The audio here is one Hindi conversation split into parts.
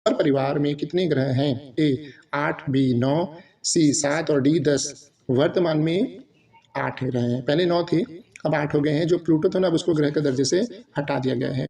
परिवार में कितने ग्रह हैं? ए 8, बी 9, सी 7 और डी 10। वर्तमान में 8 ग्रह हैं, पहले 9 थे, अब 8 हो गए हैं। जो प्लूटो था ना, अब उसको ग्रह के दर्जे से हटा दिया गया है।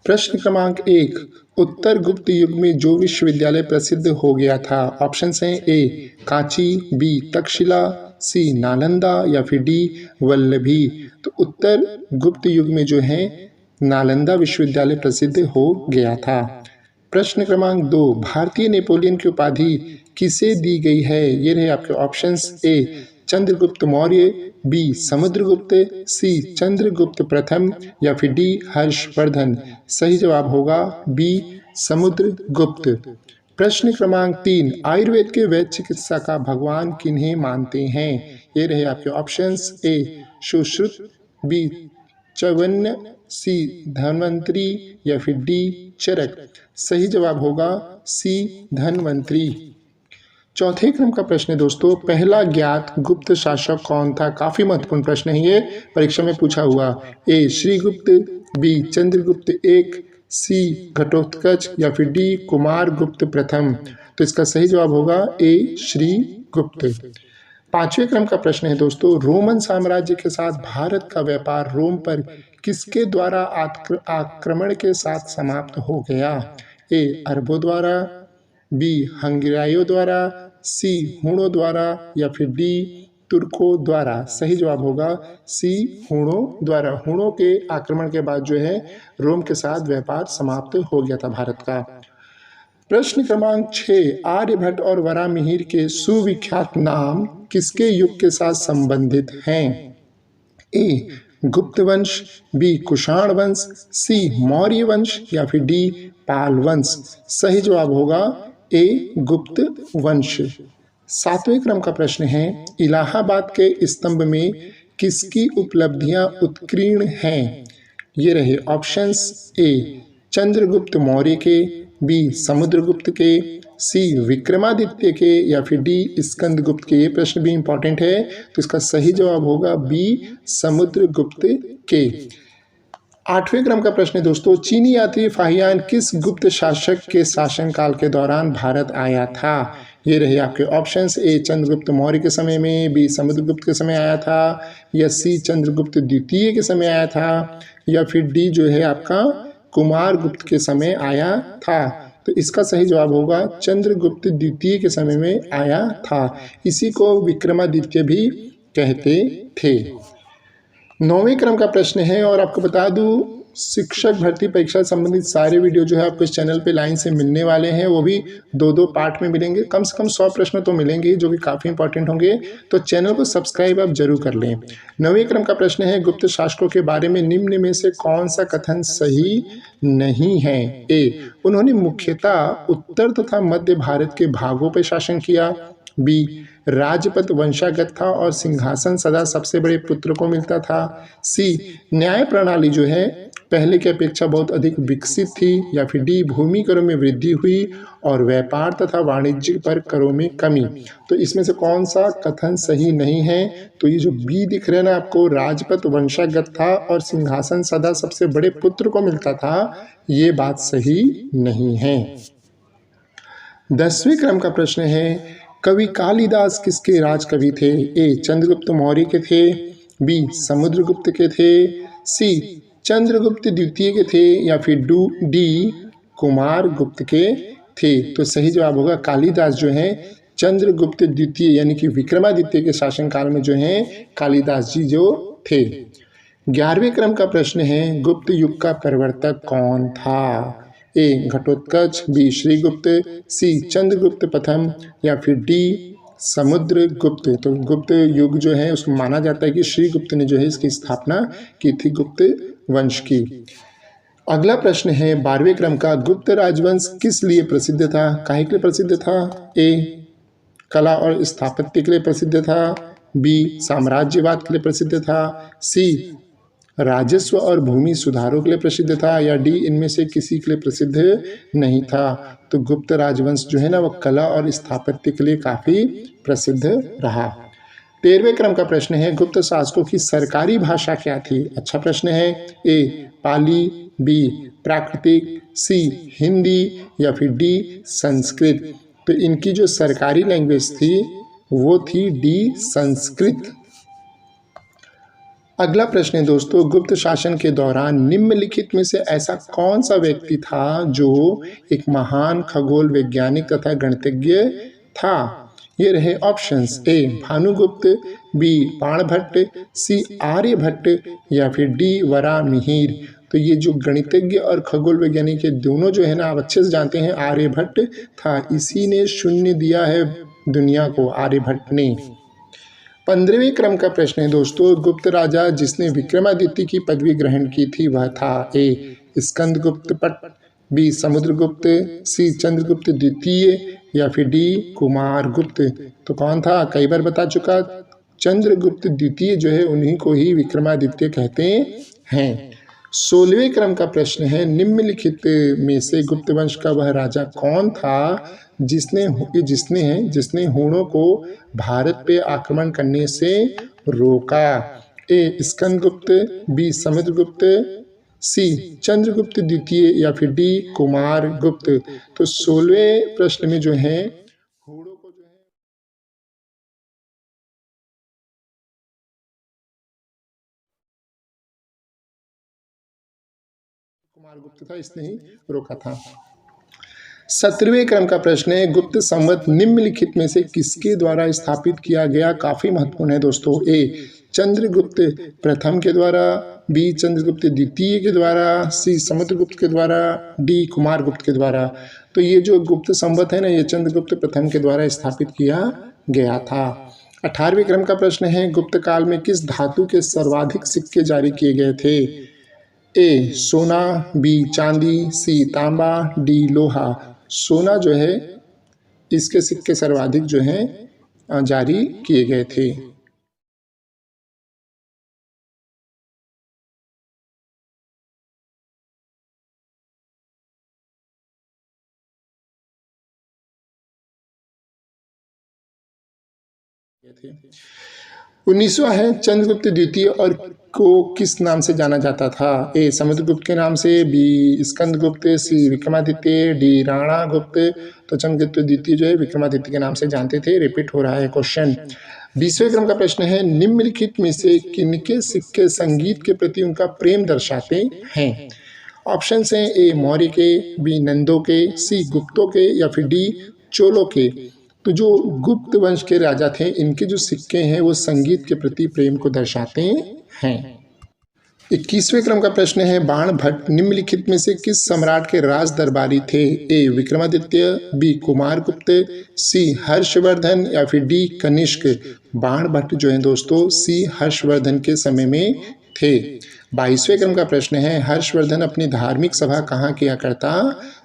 प्रश्न क्रमांक 1, उत्तर गुप्त युग में जो विश्वविद्यालय प्रसिद्ध हो गया था। ऑप्शन हैं ए कांची, बी तक्षशिला, सी नालंदा या फिर डी वल्लभी। तो उत्तर गुप्त युग में जो है नालंदा विश्वविद्यालय प्रसिद्ध हो गया था। प्रश्न क्रमांक 2, भारतीय नेपोलियन की उपाधि किसे दी गई है? ये रहे आपके ऑप्शंस। ए चंद्रगुप्त मौर्य, बी समुद्रगुप्त, सी चंद्रगुप्त प्रथम या फिर डी हर्षवर्धन। सही जवाब होगा बी समुद्रगुप्त। प्रश्न क्रमांक 3, आयुर्वेद के वैद्य चिकित्सा का भगवान किन्हें मानते हैं? ये रहे आपके ऑप्शंस। ए सुश्रुत, बी च्यवन्न, सी धन्वंतरी या फिर डी चरक। सही जवाब होगा सी धन्वंतरी। चौथे क्रम का प्रश्न है दोस्तों, पहला ज्ञात गुप्त शासक कौन था? काफी महत्वपूर्ण प्रश्न है ये, परीक्षा में पूछा हुआ। ए श्रीगुप्त, बी चंद्रगुप्त एक, सी घटोत्कच या फिर डी कुमारगुप्त प्रथम। तो इसका सही जवाब होगा ए श्रीगुप्त। पांचवें क्रम का प्रश्न है दोस्तों, रोमन साम्राज्य के साथ भारत का व्यापार रोम पर किसके द्वारा आक्रमण के साथ समाप्त हो गया? ए अरबों द्वारा, बी हंगेरियों द्वारा, सी हुणों द्वारा या फिर डी तुर्कों द्वारा। सही जवाब होगा सी हुणों द्वारा। हुणों के आक्रमण के बाद जो है रोम के साथ व्यापार समाप्त हो गया था भारत का। प्रश्न क्रमांक 6, आर्यभट्ट और वराहमिहिर के सुविख्यात नाम किसके युग के साथ संबंधित हैं? ए गुप्त वंश, बी कुषाण वंश, सी मौर्य वंश या फिर डी पाल वंश। सही जवाब होगा ए गुप्त वंश। सातवें क्रम का प्रश्न है, इलाहाबाद के स्तंभ में किसकी उपलब्धियां उत्कीर्ण हैं? ये रहे ऑप्शंस। ए चंद्रगुप्त मौर्य के, बी समुद्रगुप्त के, सी विक्रमादित्य के या फिर डी स्कंदगुप्त के। ये प्रश्न भी इंपॉर्टेंट है, तो इसका सही जवाब होगा बी समुद्रगुप्त के। आठवें क्रम का प्रश्न है दोस्तों, चीनी यात्री फाहियान किस गुप्त शासक के शासनकाल के दौरान भारत आया था? ये रहे आपके ऑप्शंस। ए चंद्रगुप्त मौर्य के समय में, बी समुद्रगुप्त के समय आया था, या सी चंद्रगुप्त द्वितीय के समय आया था, या फिर डी जो है आपका कुमारगुप्त के समय आया था। तो इसका सही जवाब होगा चंद्रगुप्त द्वितीय के समय में आया था। इसी को विक्रमादित्य भी कहते थे। 9वें क्रम का प्रश्न है, और आपको बता दूं शिक्षक भर्ती परीक्षा संबंधित सारे वीडियो जो है आपको इस चैनल पे लाइन से मिलने वाले हैं। वो भी 2-2 पार्ट में मिलेंगे, कम से कम 100 प्रश्न तो मिलेंगे जो कि काफ़ी इंपॉर्टेंट होंगे। तो चैनल को सब्सक्राइब आप जरूर कर लें। 9वें क्रम का प्रश्न है, गुप्त शासकों के बारे में निम्न में से कौन सा कथन सही नहीं है? ए उन्होंने मुख्यतः उत्तर तथा मध्य भारत के भागों पर शासन किया, बी राजपद वंशागत था और सिंहासन सदा सबसे बड़े पुत्र को मिलता था, सी न्याय प्रणाली जो है पहले की अपेक्षा बहुत अधिक विकसित थी, या फिर डी भूमि करों में वृद्धि हुई और व्यापार तथा वाणिज्य पर करों में कमी। तो इसमें से कौन सा कथन सही नहीं है? तो ये जो बी दिख रहे हैं ना आपको, राजपद वंशागत था और सिंहासन सदा सबसे बड़े पुत्र को मिलता था, ये बात सही नहीं है। 10वें क्रम का प्रश्न है, कवि कालिदास किसके राजकवि थे? ए चंद्रगुप्त मौर्य के थे, बी समुद्रगुप्त के थे, सी चंद्रगुप्त द्वितीय के थे, या फिर डी कुमारगुप्त के थे। तो सही जवाब होगा कालिदास जो है चंद्रगुप्त द्वितीय यानी कि विक्रमादित्य के शासनकाल में जो है कालिदास जी जो थे। 11वें क्रम का प्रश्न है, गुप्त युग का प्रवर्तक कौन था? ए घटोत्कच, बी श्रीगुप्त, सी चंद्रगुप्त प्रथम या फिर डी समुद्रगुप्त। तो गुप्त युग जो है उसको माना जाता है कि श्रीगुप्त ने जो है इसकी स्थापना की थी, गुप्त वंश की। अगला प्रश्न है 12वें क्रम का, गुप्त राजवंश किस लिए प्रसिद्ध था? काहे के लिए प्रसिद्ध था? ए कला और स्थापत्य के लिए प्रसिद्ध था, बी साम्राज्यवाद के लिए प्रसिद्ध था, सी राजस्व और भूमि सुधारों के लिए प्रसिद्ध था, या डी इनमें से किसी के लिए प्रसिद्ध नहीं था। तो गुप्त राजवंश जो है ना वो कला और स्थापत्य के लिए काफ़ी प्रसिद्ध रहा। 13वें क्रम का प्रश्न है गुप्त शासकों की सरकारी भाषा क्या थी। अच्छा प्रश्न है। ए पाली, बी प्राकृतिक, सी हिंदी या फिर डी संस्कृत। तो इनकी जो सरकारी लैंग्वेज थी वो थी डी संस्कृत। अगला प्रश्न है दोस्तों, गुप्त शासन के दौरान निम्नलिखित में से ऐसा कौन सा व्यक्ति था जो एक महान खगोल वैज्ञानिक तथा गणितज्ञ था। ये रहे ऑप्शंस। ए भानुगुप्त, बी बाणभट्ट, सी आर्यभट्ट या फिर डी वरामिहिर। तो ये जो गणितज्ञ और खगोल वैज्ञानिक ये दोनों जो है ना आप अच्छे से जानते हैं, आर्यभट्ट था। इसी ने शून्य दिया है दुनिया को, आर्यभट्ट ने। 15वें क्रम का प्रश्न है दोस्तों, गुप्त राजा जिसने विक्रमादित्य की पदवी ग्रहण की थी वह था। ए स्कंदगुप्त पट, बी समुद्रगुप्त, सी चंद्रगुप्त द्वितीय या फिर डी कुमारगुप्त। तो कौन था, कई बार बता चुका, चंद्रगुप्त द्वितीय जो है उन्हीं को ही विक्रमादित्य कहते हैं। 16वें क्रम का प्रश्न है, निम्नलिखित में से गुप्त वंश का वह राजा कौन था जिसने हूणों को भारत पे आक्रमण करने से रोका। ए स्कंदगुप्त, बी समुद्रगुप्त, सी चंद्रगुप्त द्वितीय या फिर डी कुमारगुप्त। तो 16वें प्रश्न में जो है हूणों को जो है कुमारगुप्त था, इसने ही रोका था। 17वें क्रम का प्रश्न है, गुप्त संवत निम्नलिखित में से किसके द्वारा स्थापित किया गया। काफी महत्वपूर्ण है दोस्तों। ए चंद्रगुप्त प्रथम के द्वारा, बी चंद्रगुप्त द्वितीय के द्वारा, सी समुद्रगुप्त के द्वारा, डी कुमारगुप्त के द्वारा। तो ये जो गुप्त संवत है ना ये चंद्रगुप्त प्रथम के द्वारा स्थापित किया गया था। 18वें क्रम का प्रश्न है, गुप्त काल में किस धातु के सर्वाधिक सिक्के जारी किए गए थे। ए सोना, बी चांदी, सी तांबा, डी लोहा। सोना जो है इसके सिक्के सर्वाधिक जो है जारी किए गए थे। थे 19वां है, चंद्रगुप्त द्वितीय और को किस नाम से जाना जाता था। ए समुद्रगुप्त के नाम से, बी स्कंदगुप्त, सी विक्रमादित्य, डी राणा गुप्त। तो चंद्रगुप्त द्वितीय जो है विक्रमादित्य के नाम से जानते थे। रिपीट हो रहा है क्वेश्चन। 20वें क्रम का प्रश्न है, निम्नलिखित में से किनके सिक्के संगीत के प्रति उनका प्रेम दर्शाते हैं। ऑप्शन हैं ए मौर्य के, बी नंदों के, सी गुप्तों के या फिर डी चोलों के। तो जो गुप्त वंश के राजा थे इनके जो सिक्के हैं वो संगीत के प्रति प्रेम को दर्शाते हैं। 21वें क्रम का प्रश्न है, बाणभट्ट निम्नलिखित में से किस सम्राट के राज दरबारी थे। ए विक्रमादित्य, बी कुमारगुप्त, सी हर्षवर्धन या फिर डी कनिष्क। बाणभट्ट जो है दोस्तों सी हर्षवर्धन के समय में थे। 22वें क्रम का प्रश्न है, हर्षवर्धन अपनी धार्मिक सभा कहाँ किया करता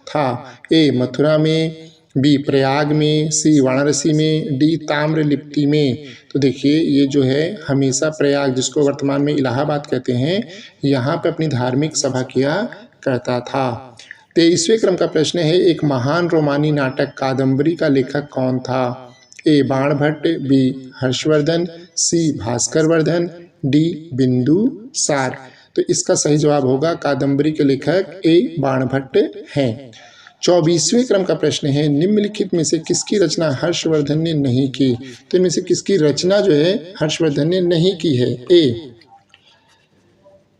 था। ए मथुरा में, बी प्रयाग में, सी वाराणसी में, डी ताम्रलिप्ति में। तो देखिए ये जो है हमेशा प्रयाग जिसको वर्तमान में इलाहाबाद कहते हैं यहाँ पे अपनी धार्मिक सभा किया करता था। 23वें क्रम का प्रश्न है, एक महान रोमानी नाटक कादम्बरी का लेखक कौन था। ए बाणभट्ट, बी हर्षवर्धन, सी भास्करवर्धन, डी बिंदुसार। तो इसका सही जवाब होगा कादम्बरी के लेखक ए बाणभट्ट हैं। 24वें क्रम का प्रश्न है, निम्नलिखित में से किसकी रचना हर्षवर्धन ने नहीं की। तो इनमें से किसकी रचना जो है हर्षवर्धन ने नहीं की है। ए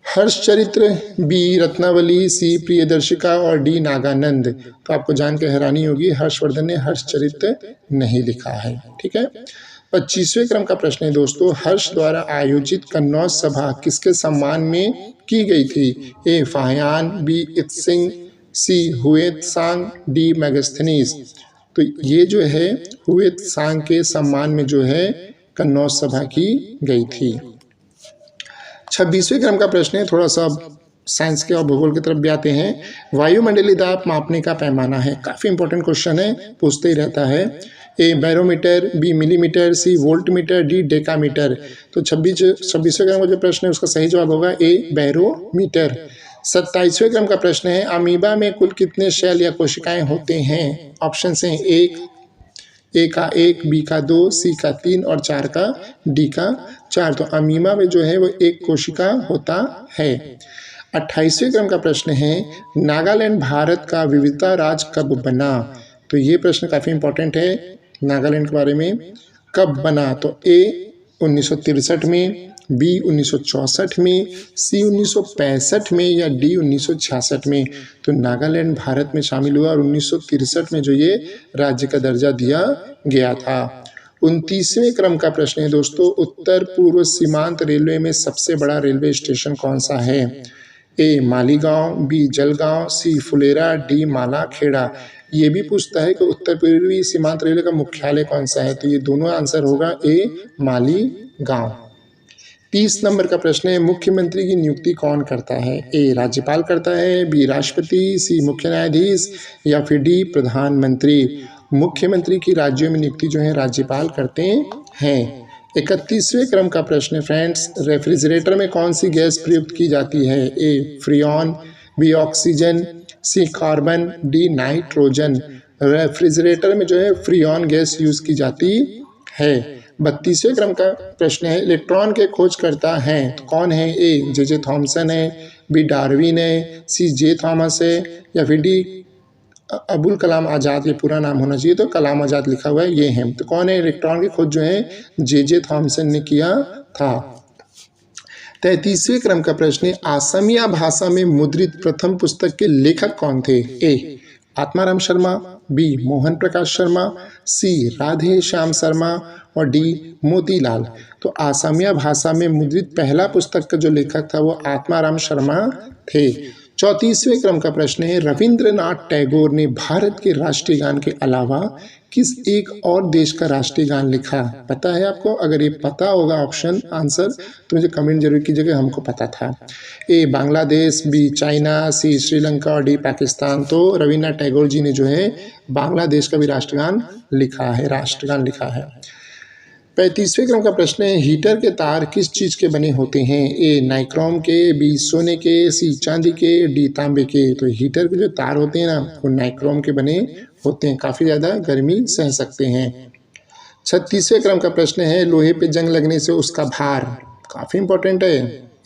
हर्षचरित्र, बी रत्नावली, सी प्रियदर्शिका और डी नागानंद। तो आपको जान के हैरानी होगी हर्षवर्धन ने हर्षचरित्र नहीं लिखा है। ठीक है। 25वें क्रम का प्रश्न है दोस्तों, हर्ष द्वारा आयोजित कन्नौज सभा किसके सम्मान में की गई थी। ए फाहियान, बी इत्सिंग, सी हुएत्सांग, डी मैगस्थनीज। तो ये जो है हुएत्सांग के सम्मान में जो है कन्नौज सभा की गई थी। 26वें क्रम का प्रश्न है, थोड़ा सा साइंस के और भूगोल की तरफ भी आते हैं। वायुमंडलीय दाब मापने का पैमाना है, काफी इंपॉर्टेंट क्वेश्चन है, पूछते ही रहता है। ए बैरोमीटर, बी मिलीमीटर, सी वोल्टमीटर, डी डेकामीटर। तो 26वें क्रम का जो प्रश्न है उसका सही जवाब होगा ए बैरोमीटर। 27वें क्रम का प्रश्न है, अमीबा में कुल कितने शैल या कोशिकाएं होते हैं। ऑप्शन हैं 1, ए का 1, बी का 2, सी का 3 और 4 का डी का 4। तो अमीबा में जो है वो एक कोशिका होता है। 28वें क्रम का प्रश्न है, नागालैंड भारत का विविधता राज्य कब बना? तो ये प्रश्न काफ़ी इंपॉर्टेंट है। नागालैंड के बारे में कब बना? तो ए 1963 में, बी 1964 में, सी 1965 में या डी 1966 में। तो नागालैंड भारत में शामिल हुआ और 1963 में जो ये राज्य का दर्जा दिया गया था। 29वें क्रम का प्रश्न है दोस्तों, उत्तर पूर्व सीमांत रेलवे में सबसे बड़ा रेलवे स्टेशन कौन सा है? ए मालीगांव, बी जलगांव, सी फुलेरा, डी मालाखेड़ा। ये भी पूछता है कि उत्तर पूर्वी सीमांत रेलवे का मुख्यालय कौन सा है? तो ये दोनों आंसर होगा ए मालीगांव। 30 नंबर का प्रश्न है, मुख्यमंत्री की नियुक्ति कौन करता है? ए राज्यपाल करता है, बी राष्ट्रपति, सी मुख्य न्यायाधीश या फिर डी प्रधानमंत्री। मुख्यमंत्री की राज्यों में नियुक्ति जो है राज्यपाल करते हैं। 31वें क्रम का प्रश्न है फ्रेंड्स, रेफ्रिजरेटर में कौन सी गैस प्रयुक्त की जाती है? ए फ्रीऑन, बी ऑक्सीजन, सी कार्बन, डी नाइट्रोजन। रेफ्रिजरेटर में जो है फ्रीऑन गैस यूज की जाती है। 32वें क्रम का प्रश्न है, इलेक्ट्रॉन के खोजकर्ता हैं तो कौन है? ए जे थॉमसन है, बी डार्विन है, सी जे थॉमस है या फिर डी अबुल कलाम आज़ाद। ये पूरा नाम होना चाहिए, तो कलाम आज़ाद लिखा हुआ है, ये है। तो कौन है? इलेक्ट्रॉन की खोज जो है जे थॉमसन ने किया था। 33वें क्रम का प्रश्न है, असमिया भाषा में मुद्रित प्रथम पुस्तक के लेखक कौन थे? ए आत्माराम शर्मा, बी मोहन प्रकाश शर्मा, सी राधे श्याम शर्मा और डी मोतीलाल। तो असमिया भाषा में मुद्रित पहला पुस्तक का जो लेखक था वो आत्माराम शर्मा थे। 34वें क्रम का प्रश्न है, रविंद्रनाथ टैगोर ने भारत के राष्ट्रीय गान के अलावा किस एक और देश का राष्ट्रीय गान लिखा? पता है आपको? अगर ये पता होगा ऑप्शन आंसर तो मुझे कमेंट जरूर कीजिएगा, हमको पता था। ए बांग्लादेश, बी चाइना, सी श्रीलंका और डी पाकिस्तान। तो रविंद्रनाथ टैगोर जी ने जो है बांग्लादेश का भी राष्ट्रगान लिखा है। 35वें क्रम का प्रश्न है, हीटर के तार किस चीज़ के बने होते हैं? ए नाइक्रोम के, बी सोने के, सी चांदी के, डी तांबे के। तो हीटर के जो तार होते हैं ना वो नाइक्रोम के बने होते हैं, काफ़ी ज़्यादा गर्मी सह सकते हैं। 36वें क्रम का प्रश्न है, लोहे पे जंग लगने से उसका भार, काफ़ी इंपॉर्टेंट है।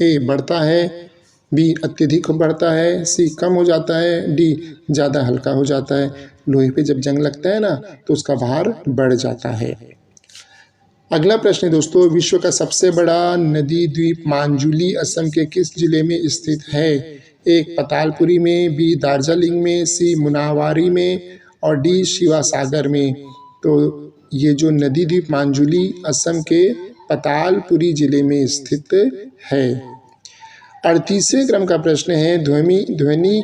ए बढ़ता है, बी अत्यधिक बढ़ता है, सी कम हो जाता है, डी ज़्यादा हल्का हो जाता है। लोहे पे जब जंग लगता है ना तो उसका भार बढ़ जाता है। अगला प्रश्न है दोस्तों, विश्व का सबसे बड़ा नदी द्वीप मांजुली असम के किस जिले में स्थित है? एक पतालपुरी में, बी दार्जिलिंग में, सी मुनावारी में और डी शिवासागर में। तो ये जो नदी द्वीप मांजुली असम के पतालपुरी जिले में स्थित है। 38वें क्रम का प्रश्न है, ध्वनि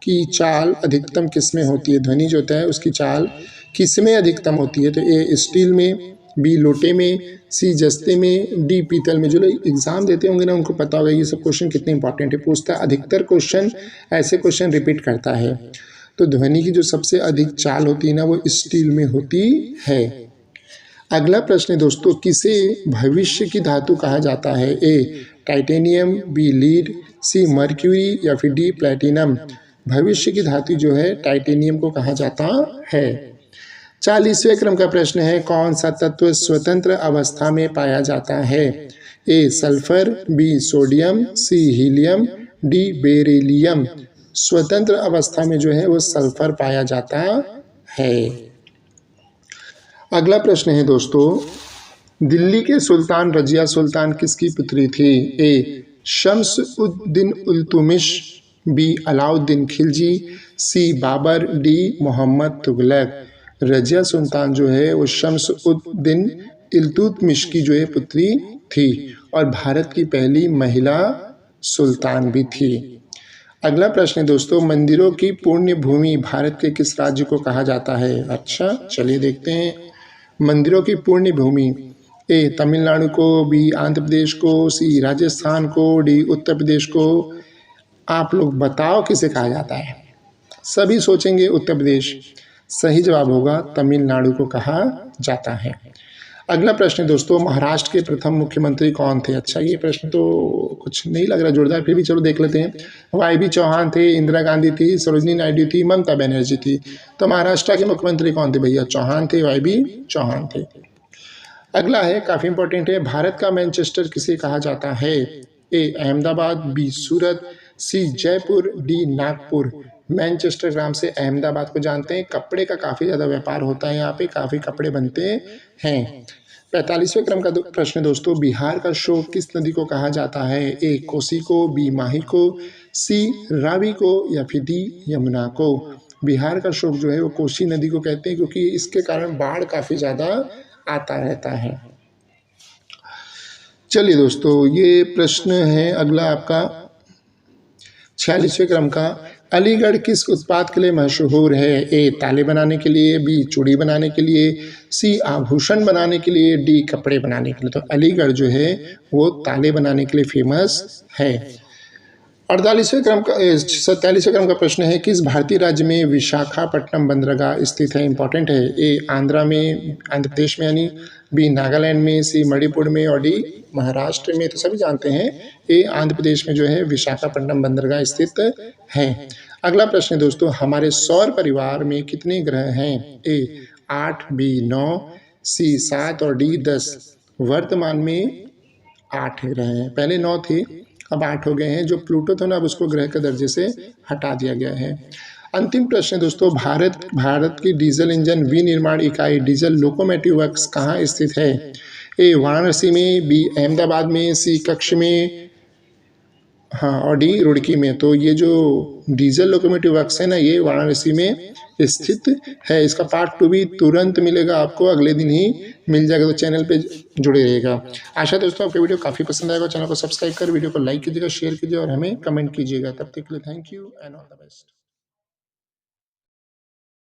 की चाल अधिकतम किस में होती है? ध्वनि जो होता है उसकी चाल किस में अधिकतम होती है? तो ए स्टील में, बी लोटे में, सी जस्ते में, डी पीतल में। जो लोग एग्जाम देते होंगे ना उनको पता होगा ये सब क्वेश्चन कितने इंपॉर्टेंट है, पूछता है। अधिकतर क्वेश्चन ऐसे क्वेश्चन रिपीट करता है। तो ध्वनि की जो सबसे अधिक चाल होती है ना वो स्टील में होती है। अगला प्रश्न है दोस्तों, किसे भविष्य की धातु कहा जाता है? ए titanium, be lead, C mercury या फिर डी प्लेटिनम। भविष्य की धातु जो है टाइटेनियम को कहा जाता है। 40वें क्रम का प्रश्न है, कौन सा तत्व स्वतंत्र अवस्था में पाया जाता है? ए सल्फर, बी सोडियम, सी हीलियम, डी बेरिलियम। स्वतंत्र अवस्था में जो है वो सल्फर पाया जाता है। अगला प्रश्न है दोस्तों, दिल्ली के सुल्तान रजिया सुल्तान किसकी पुत्री थी? ए शम्स-उद-दीन इल्तुतमिश, बी अलाउद्दीन खिलजी, सी बाबर, डी मोहम्मद तुगलक। रजिया सुल्तान जो है वो शम्स-उद-दीन इल्तुतमिश की जो है पुत्री थी और भारत की पहली महिला सुल्तान भी थी। अगला प्रश्न है दोस्तों, मंदिरों की पुण्य भूमि भारत के किस राज्य को कहा जाता है? अच्छा चलिए देखते हैं। मंदिरों की पुण्य भूमि, ए तमिलनाडु को, बी आंध्र प्रदेश को, सी राजस्थान को, डी उत्तर प्रदेश को। आप लोग बताओ किसे कहा जाता है? सभी सोचेंगे उत्तर प्रदेश, सही जवाब होगा तमिलनाडु को कहा जाता है। अगला प्रश्न है दोस्तों, महाराष्ट्र के प्रथम मुख्यमंत्री कौन थे? अच्छा, ये प्रश्न तो कुछ नहीं लग रहा जोरदार, फिर भी चलो देख लेते हैं। वाई चौहान थे, इंदिरा गांधी थी, सरोजिनी नायडू थी, ममता बनर्जी थी। तो महाराष्ट्र के मुख्यमंत्री कौन थे भैया? चौहान थे, वाई चौहान थे। अगला है, काफी इंपॉर्टेंट है, भारत का मैनचेस्टर किसे कहा जाता है? ए अहमदाबाद, बी सूरत, सी जयपुर, डी नागपुर। मैनचेस्टर नाम से अहमदाबाद को जानते हैं, कपड़े का काफ़ी ज़्यादा व्यापार होता है, यहाँ पे काफ़ी कपड़े बनते हैं। 45वें क्रम का प्रश्न दोस्तों, बिहार का शोक किस नदी को कहा जाता है? ए कोसी को, बी माही को, सी रावी को, या फिर डी यमुना को। बिहार का शोक जो है वो कोसी नदी को कहते हैं, क्योंकि इसके कारण बाढ़ काफ़ी ज़्यादा आता रहता है। चलिए दोस्तों, ये प्रश्न है अगला आपका 46वें क्रम का, अलीगढ़ किस उत्पाद के लिए मशहूर है? ए ताले बनाने के लिए, बी चूड़ी बनाने के लिए, सी आभूषण बनाने के लिए, डी कपड़े बनाने के लिए। तो अलीगढ़ जो है वो ताले बनाने के लिए फेमस है। 48वें क्रम का 47वें क्रम का प्रश्न है, किस भारतीय राज्य में विशाखापट्टनम बंदरगाह स्थित है? इंपॉर्टेंट है। ए आंध्र प्रदेश में यानी, बी नागालैंड में, सी मणिपुर में, और डी महाराष्ट्र में। तो सभी जानते हैं ए आंध्र प्रदेश में जो है विशाखापट्टनम बंदरगाह स्थित है। अगला प्रश्न है दोस्तों, हमारे सौर परिवार में कितने ग्रह हैं? ए 8, बी 9, सी 7 और डी 10। वर्तमान में 8 ग्रह हैं, पहले 9 थे अब 8 हो गए हैं। जो प्लूटो था ना, अब उसको ग्रह के दर्जे से हटा दिया गया है। अंतिम प्रश्न दोस्तों, भारत की डीजल इंजन विनिर्माण इकाई डीजल लोकोमोटिव वर्क्स कहाँ स्थित है? ए वाराणसी में, बी अहमदाबाद में, सी कच्छ में, हाँ, और डी रुड़की में। तो ये जो डीजल लोकोमोटिव वर्क्स है ना, ये वाराणसी में स्थित है। इसका पार्ट 2 भी तुरंत मिलेगा आपको, अगले दिन ही मिल जाएगा, तो चैनल पे जुड़े रहेगा। आशा दोस्तों आपको वीडियो काफ़ी पसंद आएगा। चैनल को सब्सक्राइब कर वीडियो को लाइक कीजिएगा, शेयर कीजिए और हमें कमेंट कीजिएगा। तब तक के लिए thank you and all the best.